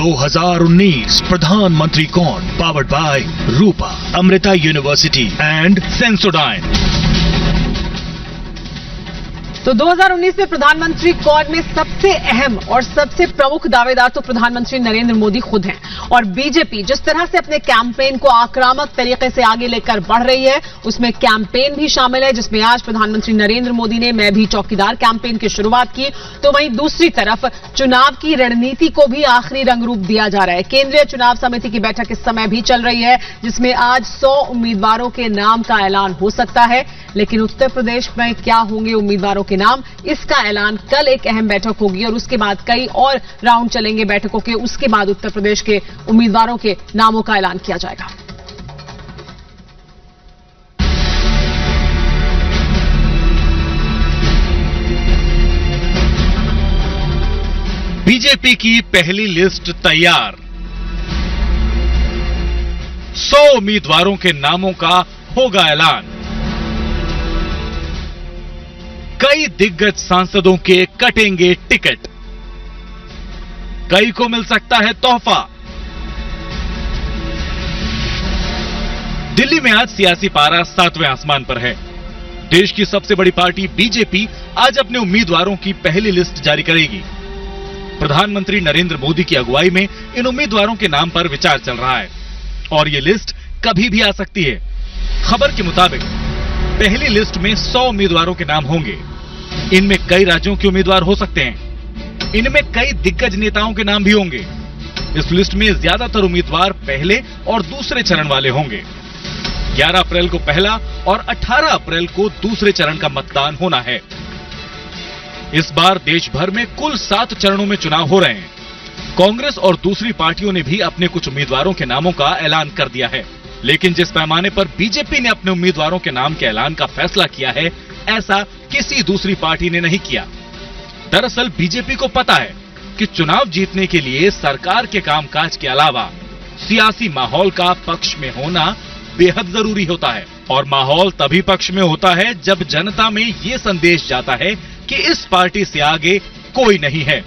2019 प्रधानमंत्री कौन, powered by Rupa, Amrita university and Sensodyne. तो 2019 में प्रधानमंत्री कौन में सबसे अहम और सबसे प्रमुख दावेदार तो प्रधानमंत्री नरेंद्र मोदी खुद हैं। और बीजेपी जिस तरह से अपने कैंपेन को आक्रामक तरीके से आगे लेकर बढ़ रही है, उसमें कैंपेन भी शामिल है, जिसमें आज प्रधानमंत्री नरेंद्र मोदी ने मैं भी चौकीदार कैंपेन की शुरुआत की। तो वहीं दूसरी तरफ चुनाव की रणनीति को भी आखिरी रंग रूप दिया जा रहा है। केंद्रीय चुनाव समिति की बैठक इस समय भी चल रही है, जिसमें आज 100 उम्मीदवारों के नाम का ऐलान हो सकता है। लेकिन उत्तर प्रदेश में क्या होंगे उम्मीदवारों के नाम, इसका ऐलान कल एक अहम बैठक होगी और उसके बाद कई और राउंड चलेंगे बैठकों के। उसके बाद उत्तर प्रदेश के उम्मीदवारों के नामों का ऐलान किया जाएगा। बीजेपी की पहली लिस्ट तैयार, 100 उम्मीदवारों के नामों का होगा ऐलान। कई दिग्गज सांसदों के कटेंगे टिकट, कई को मिल सकता है तोहफा। दिल्ली में आज सियासी पारा 7वें आसमान पर है। देश की सबसे बड़ी पार्टी बीजेपी आज अपने उम्मीदवारों की पहली लिस्ट जारी करेगी। प्रधानमंत्री नरेंद्र मोदी की अगुवाई में इन उम्मीदवारों के नाम पर विचार चल रहा है और ये लिस्ट कभी भी आ सकती है। खबर के मुताबिक पहली लिस्ट में 100 उम्मीदवारों के नाम होंगे। इनमें कई राज्यों के उम्मीदवार हो सकते हैं। इनमें कई दिग्गज नेताओं के नाम भी होंगे। इस लिस्ट में ज्यादातर उम्मीदवार पहले और दूसरे चरण वाले होंगे। 11 अप्रैल को पहला और 18 अप्रैल को दूसरे चरण का मतदान होना है। इस बार देश भर में कुल 7 चरणों में चुनाव हो रहे हैं। कांग्रेस और दूसरी पार्टियों ने भी अपने कुछ उम्मीदवारों के नामों का ऐलान कर दिया है। लेकिन जिस पैमाने पर बीजेपी ने अपने उम्मीदवारों के नाम के ऐलान का फैसला किया है, ऐसा किसी दूसरी पार्टी ने नहीं किया। दरअसल बीजेपी को पता है कि चुनाव जीतने के लिए सरकार के कामकाज के अलावा सियासी माहौल का पक्ष में होना बेहद जरूरी होता है। और माहौल तभी पक्ष में होता है जब जनता में ये संदेश जाता है कि इस पार्टी से आगे कोई नहीं है।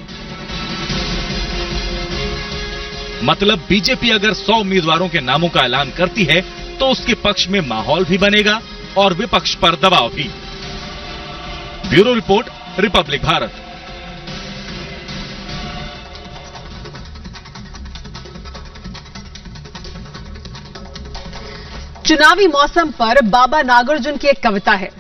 मतलब बीजेपी अगर 100 उम्मीदवारों के नामों का ऐलान करती है तो उसके पक्ष में माहौल भी बनेगा और विपक्ष पर दबाव भी। Bureau report, Republic Bharat. चुनावी मौसम पर बाबा नागार्जुन की एक कविता है।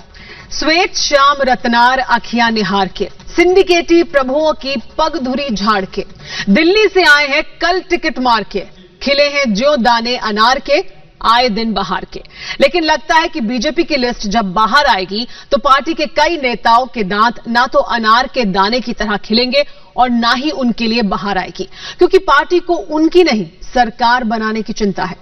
श्वेत श्याम रत्नार अखियां निहार के, सिंडिकेटी प्रभुओं की पगधुरी झाड़ के, दिल्ली से आए हैं कल टिकट मार के, खिले हैं ज्यो दाने अनार के, आए दिन बाहर के। लेकिन लगता है कि बीजेपी की लिस्ट जब बाहर आएगी तो पार्टी के कई नेताओं के दांत ना तो अनार के दाने की तरह खिलेंगे और ना ही उनके लिए बाहर आएगी, क्योंकि पार्टी को उनकी नहीं सरकार बनाने की चिंता है।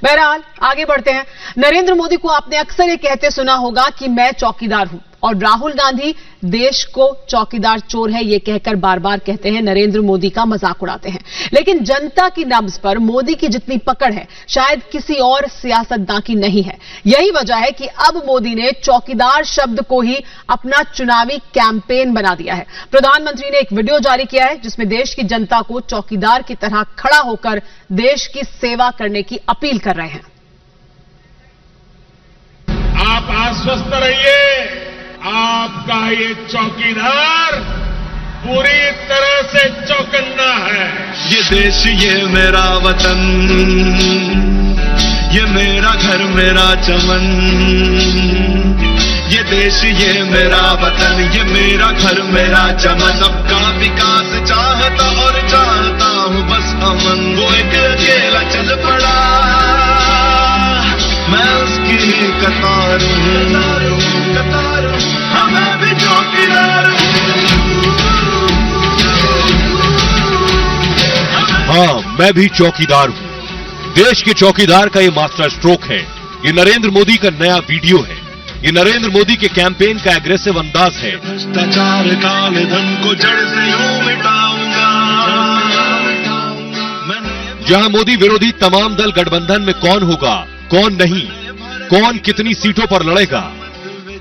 बहरहाल आगे बढ़ते हैं। नरेंद्र मोदी को आपने अक्सर ये कहते सुना होगा कि मैं चौकीदार हूं, और राहुल गांधी देश को चौकीदार चोर है ये कहकर बार बार कहते हैं, नरेंद्र मोदी का मजाक उड़ाते हैं। लेकिन जनता की नब्ज पर मोदी की जितनी पकड़ है शायद किसी और सियासतदान की नहीं है। यही वजह है कि अब मोदी ने चौकीदार शब्द को ही अपना चुनावी कैंपेन बना दिया है। प्रधानमंत्री ने एक वीडियो जारी किया है जिसमें देश की जनता को चौकीदार की तरह खड़ा होकर देश की सेवा करने की अपील कर रहे हैं। आप आश्वस्त रहिए, आपका ये चौकीदार पूरी तरह से चौकन्ना है। ये देश ये मेरा वतन, ये मेरा घर मेरा चमन। ये देश ये मेरा वतन, ये मेरा घर मेरा चमन। सबका विकास चाहता और चाहता हूँ बस अमन। वो एक अकेला चल पड़ा, मैं उसकी कतार हूँ। मैं भी चौकीदार हाँ, मैं भी चौकीदार हूँ। देश के चौकीदार का ये मास्टर स्ट्रोक है। ये नरेंद्र मोदी का नया वीडियो है। ये नरेंद्र मोदी के कैंपेन का एग्रेसिव अंदाज है। भ्रष्टाचार काले धन को जड़ से यूं मिटाऊंगा। जहां मोदी विरोधी तमाम दल गठबंधन में कौन होगा, कौन नहीं, कौन कितनी सीटों पर लड़ेगा,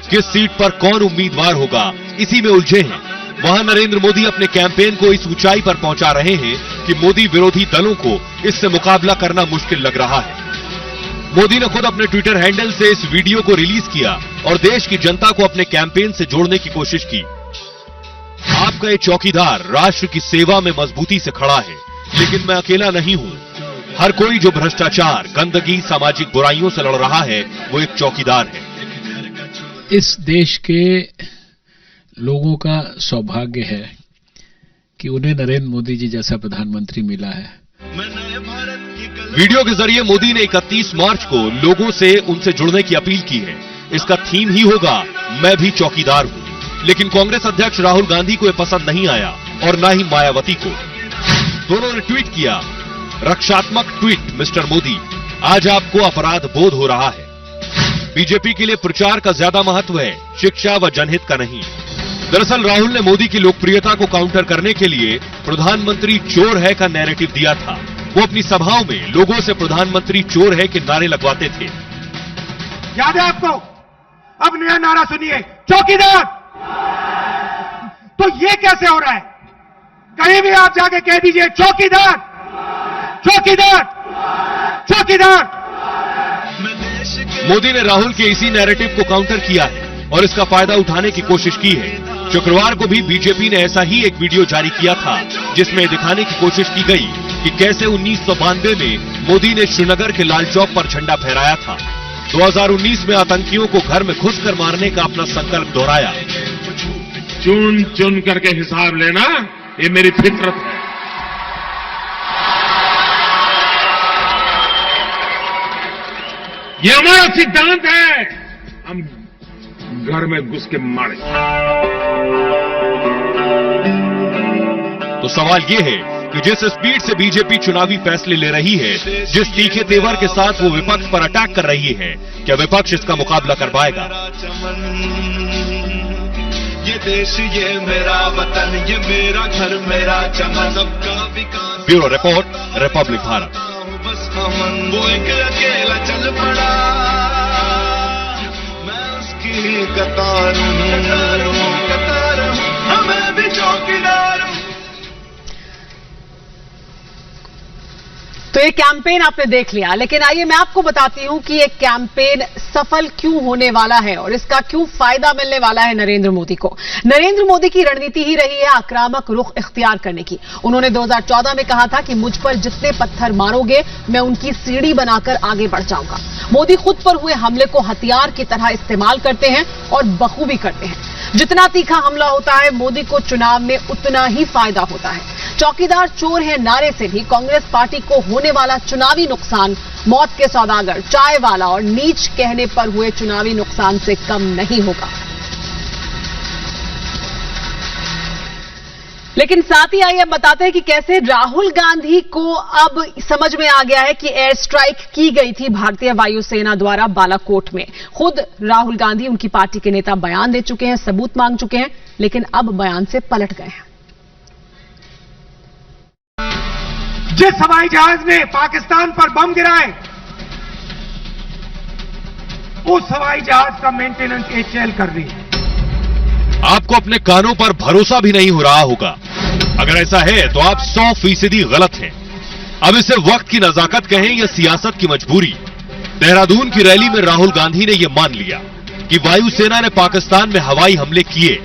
किस सीट पर कौन उम्मीदवार होगा, इसी में उलझे हैं। वहां नरेंद्र मोदी अपने कैंपेन को इस ऊंचाई पर पहुंचा रहे हैं कि मोदी विरोधी दलों को इससे मुकाबला करना मुश्किल लग रहा है। मोदी ने खुद अपने ट्विटर हैंडल से इस वीडियो को रिलीज किया और देश की जनता को अपने कैंपेन से जोड़ने की कोशिश की। आपका ये चौकीदार राष्ट्र की सेवा में मजबूती से खड़ा है, लेकिन मैं अकेला नहीं हूं। हर कोई जो भ्रष्टाचार, गंदगी, सामाजिक बुराइयों से लड़ रहा है, वो एक चौकीदार है। इस देश के लोगों का सौभाग्य है कि उन्हें नरेंद्र मोदी जी जैसा प्रधानमंत्री मिला है। वीडियो के जरिए मोदी ने 31 मार्च को लोगों से उनसे जुड़ने की अपील की है। इसका थीम ही होगा, मैं भी चौकीदार हूं। लेकिन कांग्रेस अध्यक्ष राहुल गांधी को यह पसंद नहीं आया और न ही मायावती को। दोनों ने ट्वीट किया, रक्षात्मक ट्वीट मिस्टर मोदी, आज आपको अपराध बोध हो रहा है। बीजेपी के लिए प्रचार का ज्यादा महत्व है, शिक्षा व जनहित का नहीं। दरअसल राहुल ने मोदी की लोकप्रियता को काउंटर करने के लिए प्रधानमंत्री चोर है का नैरेटिव दिया था। वो अपनी सभाओं में लोगों से प्रधानमंत्री चोर है के नारे लगवाते थे। याद है आपको? अब नया नारा सुनिए, चौकीदार। तो ये कैसे हो रहा है? कहीं भी आप जाके कह दीजिए चौकीदार, चौकीदार, चौकीदार। मोदी ने राहुल के इसी नैरेटिव को काउंटर किया है और इसका फायदा उठाने की कोशिश की है। शुक्रवार को भी बीजेपी ने ऐसा ही एक वीडियो जारी किया था, जिसमें दिखाने की कोशिश की गई कि कैसे 1992 में मोदी ने श्रीनगर के लाल चौक पर झंडा फहराया था। 2019 में आतंकियों को घर में घुसकर मारने का अपना संकल्प दोहराया। चुन चुन करके हिसाब लेना, ये मेरी फितरत है। ये हमारा सिद्धांत है, हम घर में घुस के मारे। तो सवाल ये है कि जिस स्पीड से बीजेपी चुनावी फैसले ले रही है, जिस तीखे तेवर के साथ वो विपक्ष पर अटैक कर रही है, क्या विपक्ष इसका मुकाबला कर पाएगा? ये देश, ये मेरा वतन, ये मेरा घर, मेरा चमन, सबका विकास। Bureau report, Republic Bharat. बस हमन वो एक अकेला चल पड़ा, मैं उसकी कतार हूं, हमें भी चौकीदार हूं। तो ये कैंपेन आपने देख लिया, लेकिन आइए मैं आपको बताती हूं कि ये कैंपेन सफल क्यों होने वाला है और इसका क्यों फायदा मिलने वाला है नरेंद्र मोदी को। नरेंद्र मोदी की रणनीति ही रही है आक्रामक रुख इख्तियार करने की। उन्होंने 2014 में कहा था कि मुझ पर जितने पत्थर मारोगे, मैं उनकी सीढ़ी बनाकर आगे बढ़ जाऊंगा। मोदी खुद पर हुए हमले को हथियार की तरह इस्तेमाल करते हैं और बखूबी करते हैं। जितना तीखा हमला होता है, मोदी को चुनाव में उतना ही फायदा होता है। चौकीदार चोर है नारे से भी कांग्रेस पार्टी को होने वाला चुनावी नुकसान मौत के सौदागर, चाय वाला और नीच कहने पर हुए चुनावी नुकसान से कम नहीं होगा। लेकिन साथ ही आइए अब बताते हैं कि कैसे राहुल गांधी को अब समझ में आ गया है कि एयर स्ट्राइक की गई थी भारतीय वायुसेना द्वारा बालाकोट में। खुद राहुल गांधी, उनकी पार्टी के नेता बयान दे चुके हैं, सबूत मांग चुके हैं, लेकिन अब बयान से पलट गए हैं। जिस हवाई जहाज ने पाकिस्तान पर बम गिराए, उस हवाई जहाज का मेंटेनेंस एचएएल कर रही है। आपको अपने कानों पर भरोसा भी नहीं हो रहा होगा। अगर ऐसा है तो आप 100% गलत हैं। अब इसे वक्त की नजाकत कहें या सियासत की मजबूरी। देहरादून की रैली में राहुल गांधी ने यह मान लिया कि वायुसेना ने पाकिस्तान में हवाई हमले किए।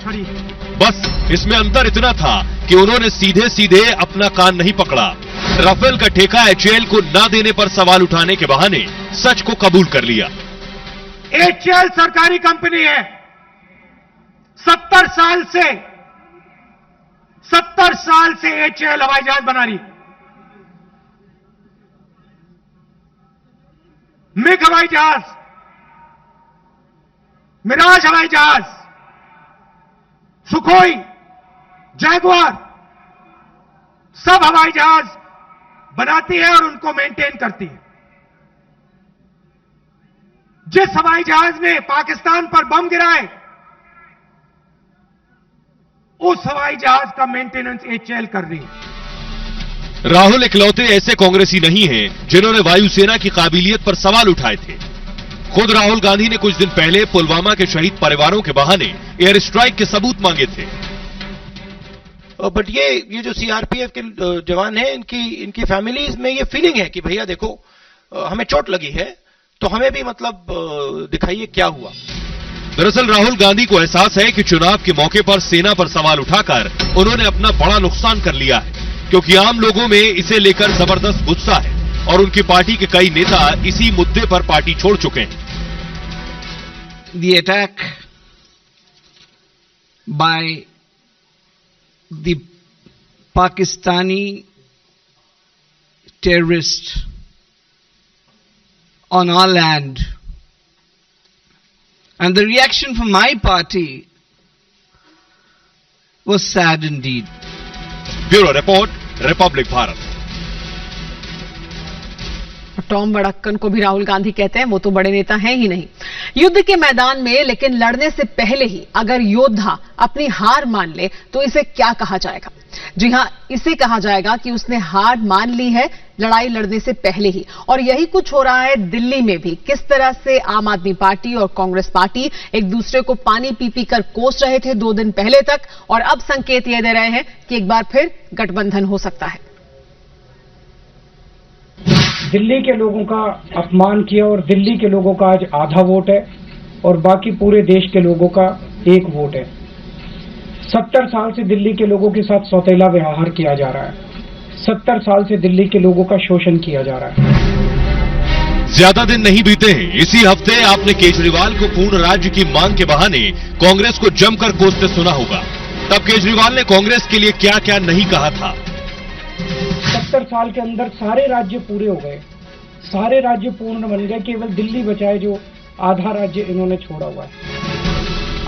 बस इसमें अंतर इतना था कि उन्होंने सीधे सीधे अपना कान नहीं पकड़ा। राफेल का ठेका एचएएल को न देने पर सवाल उठाने के बहाने सच को कबूल कर लिया। एचएएल सरकारी कंपनी है। 70 साल से एचएएल हवाई जहाज बना रही। मिग हवाई जहाज, मिराज हवाई जहाज, सुखोई, जैगुआर, सब हवाई जहाज बनाती है और उनको मेंटेन करती है। जिस हवाई जहाज ने पाकिस्तान पर बम गिराए, उस हवाई जहाज का मेंटेनेंस एचएएल कर रही है। राहुल इकलौते ऐसे कांग्रेसी नहीं हैं जिन्होंने वायुसेना की काबिलियत पर सवाल उठाए थे। खुद राहुल गांधी ने कुछ दिन पहले पुलवामा के शहीद परिवारों के बहाने एयर स्ट्राइक के सबूत मांगे थे। बट ये जो सीआरपीएफ के जवान हैं, इनकी फैमिलीज में ये फीलिंग है कि भैया देखो हमें चोट लगी है तो हमें भी मतलब दिखाइए क्या हुआ। दरअसल राहुल गांधी को एहसास है कि चुनाव के मौके पर सेना पर सवाल उठाकर उन्होंने अपना बड़ा नुकसान कर लिया है, क्योंकि आम लोगों में इसे लेकर जबरदस्त गुस्सा है और उनकी पार्टी के कई नेता इसी मुद्दे पर पार्टी छोड़ चुके हैं। The attack by the Pakistani terrorists on our land and the reaction from my party was sad indeed. Bureau report, Republic Bharat. Tom Vadakkan को भी राहुल गांधी कहते हैं, वो तो बड़े नेता हैं ही नहीं युद्ध के मैदान में, लेकिन लड़ने से पहले ही अगर योद्धा अपनी हार मान ले तो इसे क्या कहा जाएगा? जी हां, इसे कहा जाएगा कि उसने हार मान ली है लड़ाई लड़ने से पहले ही। और यही कुछ हो रहा है दिल्ली में भी। किस तरह से आम आदमी पार्टी और कांग्रेस पार्टी एक दूसरे को पानी पी पी कर कोस रहे थे 2 दिन पहले तक, और अब संकेत ये दे रहे हैं कि एक बार फिर गठबंधन हो सकता है। दिल्ली के लोगों का अपमान किया और दिल्ली के लोगों का आज आधा वोट है और बाकी पूरे देश के लोगों का 1 वोट है। 70 साल से दिल्ली के लोगों के साथ सौतेला व्यवहार किया जा रहा है। 70 साल से दिल्ली के लोगों का शोषण किया जा रहा है। ज्यादा दिन नहीं बीते हैं, इसी हफ्ते आपने केजरीवाल को पूर्ण राज्य की मांग के बहाने कांग्रेस को जमकर कोसते सुना होगा। तब केजरीवाल ने कांग्रेस के लिए क्या क्या नहीं कहा था। 70 साल के अंदर सारे राज्य पूरे हो गए, सारे राज्य पूर्ण बन गए, केवल दिल्ली बचा है जो आधा राज्य इन्होंने छोड़ा हुआ है।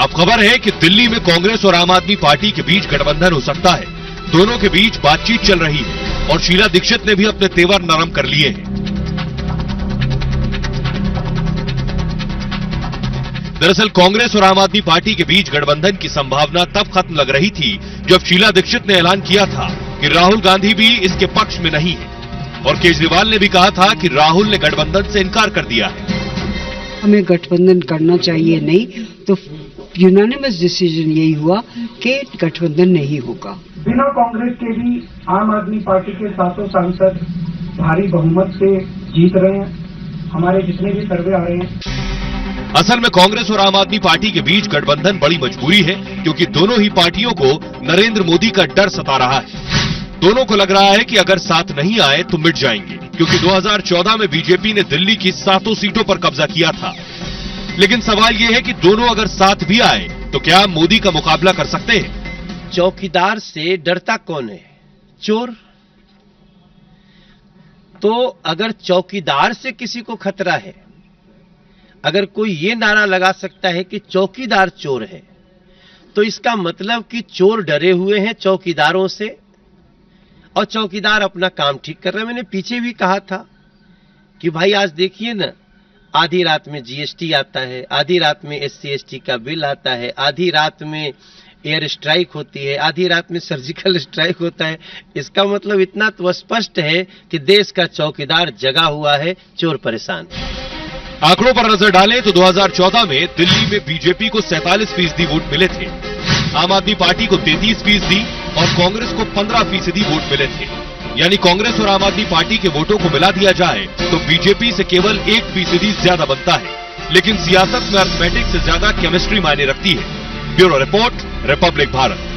अब खबर है कि दिल्ली में कांग्रेस और आम आदमी पार्टी के बीच गठबंधन हो सकता है। दोनों के बीच बातचीत चल रही है और शीला दीक्षित ने भी अपने तेवर नरम कर लिए हैं। दरअसल कांग्रेस और आम आदमी पार्टी के बीच गठबंधन की संभावना तब खत्म लग रही थी जब शीला दीक्षित ने ऐलान किया था कि राहुल गांधी भी इसके पक्ष में नहीं है, और केजरीवाल ने भी कहा था कि राहुल ने गठबंधन से इनकार कर दिया है। हमें गठबंधन करना चाहिए, नहीं तो यूनानिमस डिसीजन यही हुआ कि गठबंधन नहीं होगा। बिना कांग्रेस के भी आम आदमी पार्टी के 700 सांसद भारी बहुमत से जीत रहे हैं। हमारे जितने भी सर्वे आ रहे हैं, असल में कांग्रेस और आम आदमी पार्टी के बीच गठबंधन बड़ी मजबूरी है, क्योंकि दोनों ही पार्टियों को नरेंद्र मोदी का डर सता रहा है। दोनों को लग रहा है कि अगर साथ नहीं आए तो मिट जाएंगे, क्योंकि 2014 में बीजेपी ने दिल्ली की 7 सीटों पर कब्जा किया था। लेकिन सवाल यह है कि दोनों अगर साथ भी आए तो क्या मोदी का मुकाबला कर सकते हैं? चौकीदार से डरता कौन है? चोर। तो अगर चौकीदार से किसी को खतरा है, अगर कोई ये नारा लगा सकता है कि चौकीदार चोर है, तो इसका मतलब कि चोर डरे हुए हैं चौकीदारों से और चौकीदार अपना काम ठीक कर रहे हैं। मैंने पीछे भी कहा था कि भाई आज देखिए ना, आधी रात में जीएसटी आता है, आधी रात में SC/ST का बिल आता है, आधी रात में एयर स्ट्राइक होती है, आधी रात में सर्जिकल स्ट्राइक होता है। इसका मतलब इतना तो स्पष्ट है कि देश का चौकीदार जगा हुआ है, चोर परेशान है। आंकड़ों पर नजर डालें तो 2014 में दिल्ली में बीजेपी को 47% वोट मिले थे, आम आदमी पार्टी को 33% और कांग्रेस को 15% वोट मिले थे। यानी कांग्रेस और आम आदमी पार्टी के वोटों को मिला दिया जाए तो बीजेपी से केवल 1% ज्यादा बनता है। लेकिन सियासत में अर्थमेटिक से ज्यादा केमिस्ट्री मायने रखती है। Bureau report, Republic Bharat.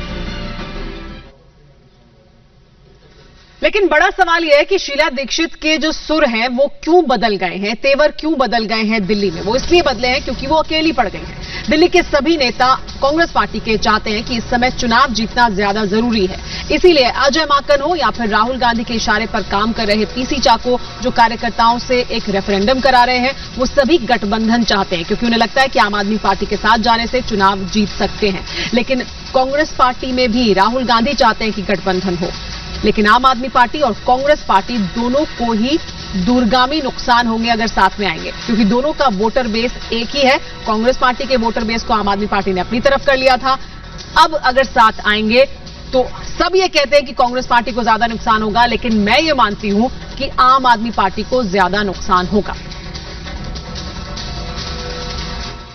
लेकिन बड़ा सवाल यह है कि शीला दीक्षित के जो सुर हैं वो क्यों बदल गए हैं, तेवर क्यों बदल गए हैं दिल्ली में? वो इसलिए बदले हैं क्योंकि वो अकेली पड़ गई हैं। दिल्ली के सभी नेता कांग्रेस पार्टी के चाहते हैं कि इस समय चुनाव जीतना ज्यादा जरूरी है। इसीलिए अजय माकन हो या फिर राहुल गांधी के इशारे पर काम कर रहे पीसी चाको, जो कार्यकर्ताओं से एक रेफरेंडम करा रहे हैं, वो सभी गठबंधन चाहते हैं, क्योंकि उन्हें लगता है कि आम आदमी पार्टी के साथ जाने से चुनाव जीत सकते हैं। लेकिन कांग्रेस पार्टी में भी राहुल गांधी चाहते हैं कि गठबंधन हो, लेकिन आम आदमी पार्टी और कांग्रेस पार्टी दोनों को ही दूरगामी नुकसान होंगे अगर साथ में आएंगे, क्योंकि दोनों का वोटर बेस एक ही है। कांग्रेस पार्टी के वोटर बेस को आम आदमी पार्टी ने अपनी तरफ कर लिया था। अब अगर साथ आएंगे तो सब ये कहते हैं कि कांग्रेस पार्टी को ज्यादा नुकसान होगा, लेकिन मैं ये मानती हूं कि आम आदमी पार्टी को ज्यादा नुकसान होगा।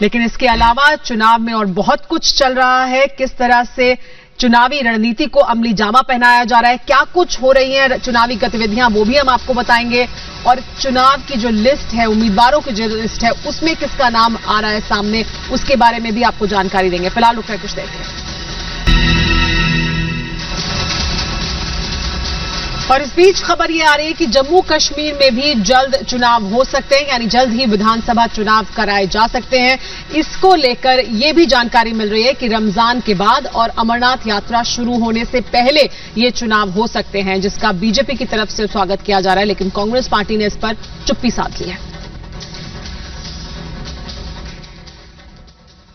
लेकिन इसके अलावा चुनाव में और बहुत कुछ चल रहा है। किस तरह से चुनावी रणनीति को अमली जामा पहनाया जा रहा है। क्या कुछ हो रही है चुनावी गतिविधियां, वो भी हम आपको बताएंगे। और चुनाव की जो लिस्ट है, उम्मीदवारों की जो लिस्ट है, उसमें किसका नाम आ रहा है सामने, उसके बारे में भी आपको जानकारी देंगे। फिलहाल रुक कुछ देर के। और इस बीच खबर ये आ रही है कि जम्मू कश्मीर में भी जल्द चुनाव हो सकते हैं, यानी जल्द ही विधानसभा चुनाव कराए जा सकते हैं। इसको लेकर ये भी जानकारी मिल रही है कि रमजान के बाद और अमरनाथ यात्रा शुरू होने से पहले ये चुनाव हो सकते हैं, जिसका बीजेपी की तरफ से स्वागत किया जा रहा है। लेकिन कांग्रेस पार्टी ने इस पर चुप्पी साध ली है।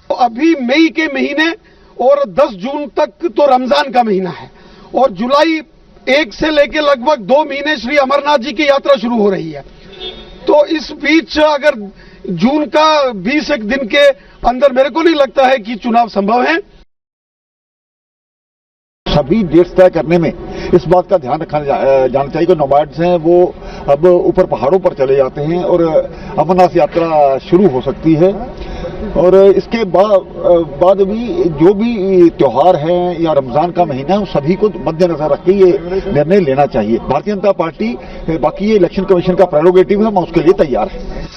अभी मई के महीने और 10 जून तक तो रमजान का महीना है, और जुलाई 1 से लेकर लगभग 2 महीने श्री अमरनाथ जी की यात्रा शुरू हो रही है। तो इस बीच अगर जून का 20 दिन के अंदर मेरे को नहीं लगता है कि चुनाव संभव है। सभी डेट्स तय करने में इस बात का ध्यान रखा जाना चाहिए कि नोमैड्स हैं वो अब ऊपर पहाड़ों पर चले जाते हैं और अमरनाथ यात्रा शुरू हो सकती है। और इसके बाद भी जो भी त्योहार है या रमजान का महीना है, उस सभी को मद्देनजर रख के ये निर्णय लेना चाहिए। भारतीय जनता पार्टी, बाकी ये इलेक्शन कमीशन का प्रेरोगेटिव है, हम उसके लिए तैयार हैं।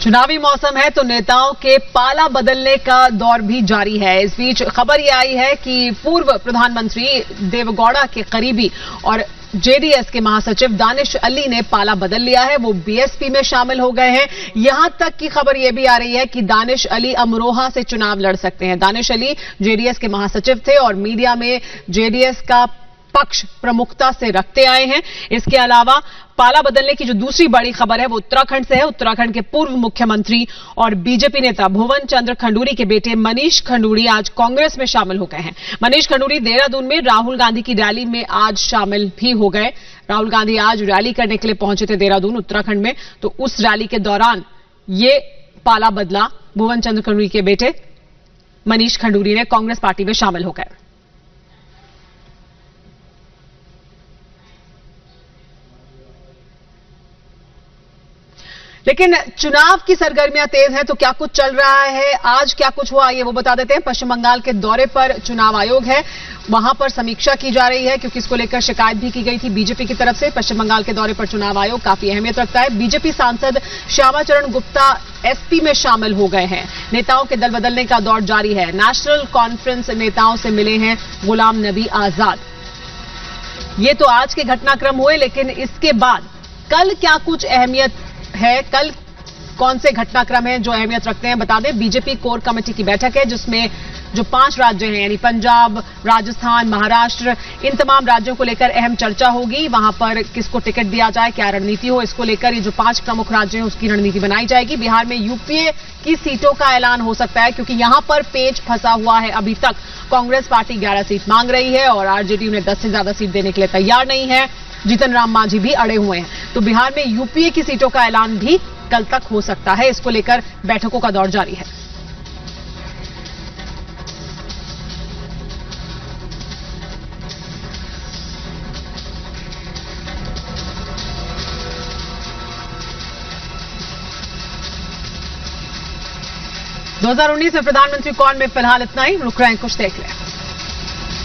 चुनावी मौसम है तो नेताओं के पाला बदलने का दौर भी जारी है। इस बीच खबर यह आई है कि पूर्व प्रधानमंत्री देवेगौड़ा के करीबी और जेडीएस के महासचिव दानिश अली ने पाला बदल लिया है। वो बीएसपी में शामिल हो गए हैं। यहां तक की खबर यह भी आ रही है कि दानिश अली अमरोहा से चुनाव लड़ सकते हैं। दानिश अली जेडीएस के महासचिव थे और मीडिया में जेडीएस का पक्ष प्रमुखता से रखते आए हैं। इसके अलावा पाला बदलने की जो दूसरी बड़ी खबर है वो उत्तराखंड से है। उत्तराखंड के पूर्व मुख्यमंत्री और बीजेपी नेता भुवन चंद्र खंडूरी के बेटे मनीष खंडूरी आज कांग्रेस में शामिल हो गए हैं। मनीष खंडूरी देहरादून में राहुल गांधी की रैली में आज शामिल भी हो गए। राहुल गांधी आज रैली करने के लिए पहुंचे थे देहरादून उत्तराखंड में, तो उस रैली के दौरान ये पाला बदला। भुवन चंद्र खंडूरी के बेटे मनीष खंडूरी ने कांग्रेस पार्टी में शामिल हो गए। लेकिन चुनाव की सरगर्मियां तेज हैं, तो क्या कुछ चल रहा है, आज क्या कुछ हुआ, ये वो बता देते हैं। पश्चिम बंगाल के दौरे पर चुनाव आयोग है, वहां पर समीक्षा की जा रही है क्योंकि इसको लेकर शिकायत भी की गई थी बीजेपी की तरफ से। पश्चिम बंगाल के दौरे पर चुनाव आयोग काफी अहमियत रखता है। बीजेपी सांसद श्यामाचरण गुप्ता एसपी में शामिल हो गए हैं। नेताओं के दल बदलने का दौर जारी है। नेशनल कॉन्फ्रेंस नेताओं से मिले हैं गुलाम नबी आजाद। ये तो आज के घटनाक्रम हुए, लेकिन इसके बाद कल क्या कुछ अहमियत है, कल कौन से घटनाक्रम हैं जो अहमियत रखते हैं, बता दें। बीजेपी कोर कमेटी की बैठक है जिसमें जो 5 राज्य हैं यानी पंजाब, राजस्थान, महाराष्ट्र, इन तमाम राज्यों को लेकर अहम चर्चा होगी। वहां पर किसको टिकट दिया जाए, क्या रणनीति हो, इसको लेकर ये जो 5 प्रमुख राज्य हैं उसकी रणनीति बनाई जाएगी। बिहार में यूपीए की सीटों का ऐलान हो सकता है क्योंकि यहां पर पेच फंसा हुआ है। अभी तक कांग्रेस पार्टी 11 सीट मांग रही है और आरजेडी उन्हें 10 से ज्यादा सीट देने के लिए तैयार नहीं है। जीतन राम मांझी भी अड़े हुए हैं, तो बिहार में यूपीए की सीटों का ऐलान भी कल तक हो सकता है। इसको लेकर बैठकों का दौर जारी है। (2019) में प्रधानमंत्री कौन में फिलहाल इतना ही। रुक रहे हैं, कुछ देख लें।